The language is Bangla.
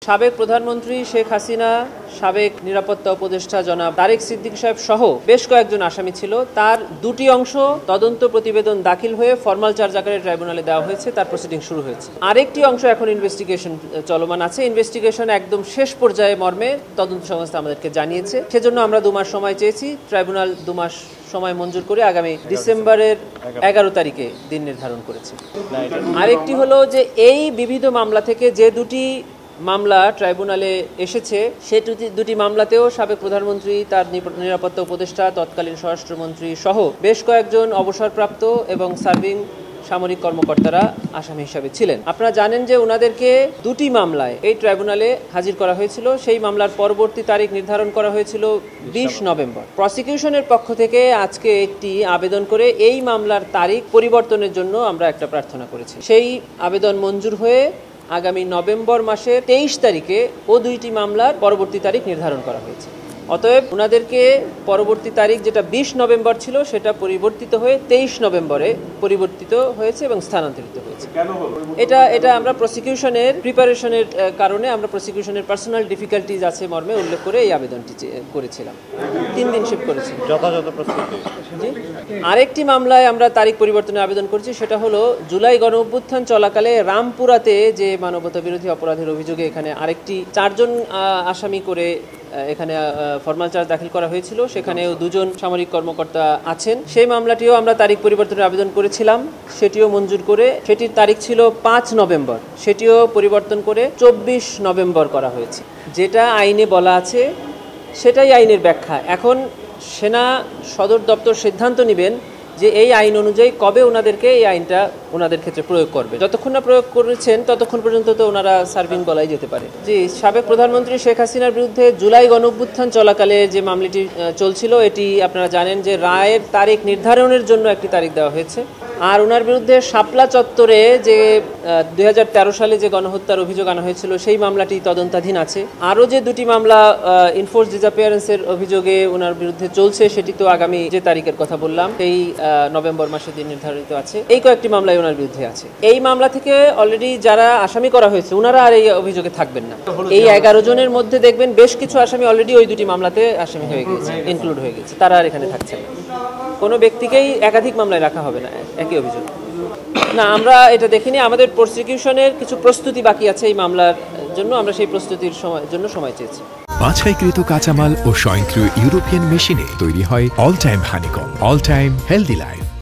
সাবেক প্রধানমন্ত্রী শেখ হাসিনা, সাবেক নিরাপত্তা উপদেষ্টা জনাব তারেক সিদ্দিকী সাহেব সহ বেশ কয়েকজন আসামি ছিল। তার দুটি অংশ তদন্ত প্রতিবেদন দাখিল হয়ে ফরমাল চার্জ আকারে ট্রাইব্যুনালে দেওয়া হয়েছে, তার প্রসিডিং শুরু হয়েছে। আরেকটি অংশ এখন ইনভেস্টিগেশন চলমান আছে। ইনভেস্টিগেশন একদম শেষ পর্যায়ে মর্মে তদন্ত সংস্থা আমাদেরকে জানিয়েছে। সেজন্য আমরা 2 মাস সময় চেয়েছি। ট্রাইব্যুনাল 2 মাস সময় মঞ্জুর করে আগামী ডিসেম্বরের 11 তারিখে দিন নির্ধারণ করেছে। আরেকটি হলো যে এই বিবিধ মামলা থেকে যে দুটি মামলা ট্রাইব্যুনালে এসেছে, সে দুটি মামলাতেও সাবেক প্রধানমন্ত্রী, তার নিরাপত্তা উপদেষ্টা, তৎকালীন স্বরাষ্ট্রমন্ত্রী সহ বেশ কয়েকজন অবসরপ্রাপ্ত এবং সার্ভিং সামরিক কর্মকর্তারা আসামি হিসাবে ছিলেন। আপনারা জানেন যে ওনাদেরকে দুটি মামলায় এই ট্রাইব্যুনালে হাজির করা হয়েছিল। সেই মামলার পরবর্তী তারিখ নির্ধারণ করা হয়েছিল 20 নভেম্বর। প্রসিকিউশনের পক্ষ থেকে আজকে একটি আবেদন করে এই মামলার তারিখ পরিবর্তনের জন্য আমরা একটা প্রার্থনা করেছি। সেই আবেদন মঞ্জুর হয়ে আগামী নভেম্বর মাসের 23 তারিখে ও দুইটি মামলার পরবর্তী তারিখ নির্ধারণ করা হয়েছে। অতএব ওনাদেরকে পরবর্তী তারিখ যেটা 20 নভেম্বর ছিল সেটা পরিবর্তিত হয়ে 23 নভেম্বরে পরিবর্তিত হয়েছে এবং স্থানান্তরিত হয়েছে। এটা আমরা প্রসিকিউশনের প্রিপারেশনের কারণে, আমরা প্রসিকিউশনের পার্সোনাল ডিফিকাল্টিজ আছে মর্মে উল্লেখ করে এই আবেদনটি করেছিলাম। 3 দিন শিফট করেছি যথাযথ প্রস্তুতি। জি, আরেকটি মামলায় আমরা তারিখ পরিবর্তনের আবেদন করছি। সেটা হলো জুলাই গণঅভ্যুত্থান চলাকালে রামপুরাতে যে মানবতা বিরোধী অপরাধের অভিযোগে এখানে আরেকটি 4 জন আসামি করে এখানে ফরমাল চার্জ দাখিল করা হয়েছিল। সেখানেও 2 জন সামরিক কর্মকর্তা আছেন। সেই মামলাটিও আমরা তারিখ পরিবর্তনের আবেদন করেছিলাম, সেটিও মঞ্জুর করে সেটির তারিখ ছিল 5 নভেম্বর, সেটিও পরিবর্তন করে 24 নভেম্বর করা হয়েছে। যেটা আইনে বলা আছে সেটাই আইনের ব্যাখ্যা। এখন সেনা সদর দপ্তর সিদ্ধান্ত নেবেন যে এই আইন অনুযায়ী কবে ওনাদেরকে এই আইনটা ওনাদের ক্ষেত্রে প্রয়োগ করবে। যতক্ষণ না প্রয়োগ করেছেন ততক্ষণ পর্যন্ত তো ওনারা সার্ভিং বলাই যেতে পারে। জি, সাবেক প্রধানমন্ত্রী শেখ হাসিনার বিরুদ্ধে জুলাই গণঅভ্যুত্থান চলাকালে যে মামলাটি চলছিল, এটি আপনারা জানেন যে রায়ের তারিখ নির্ধারণের জন্য একটি তারিখ দেওয়া হয়েছে। আর ওনার বিরুদ্ধে শাপলা চত্বরে যে 2013 সালে যে গণহত্যার অভিযোগ আনা হয়েছিল সেই মামলাটি তদন্তাধীন আছে। আরও যে দুটি মামলা ইনফোর্স ডিসঅ্যাপিয়ারেন্সের অভিযোগে ওনার বিরুদ্ধে চলছে, সেটি তো আগামী যে তারিখের কথা বললাম সেই নভেম্বর মাসে দিন নির্ধারিত আছে। এই কয়েকটি মামলায় ওনার বিরুদ্ধে আছে। এই মামলা থেকে অলরেডি যারা আসামি করা হয়েছে ওনারা আর এই অভিযোগে থাকবেন না। এই 11 জনের মধ্যে দেখবেন বেশ কিছু আসামি অলরেডি ওই দুটি মামলাতে আসামি হয়ে গেছে, ইনক্লুড হয়ে গেছে, তারা আর এখানে থাকছে না। কোনো ব্যক্তিকেই একাধিক মামলায় রাখা হবে না একই অভিযোগ। না, আমরা এটা দেখিনি। আমাদের প্রসিকিউশনের কিছু প্রস্তুতি বাকি আছে এই মামলার জন্য, আমরা সেই প্রস্তুতির জন্য সময় চেয়েছি। বাছাইকৃত কাঁচামাল ও স্বয়ংক্রিয় ইউরোপিয়ান মেশিনে তৈরি হয় all time honeycomb, all time healthy life.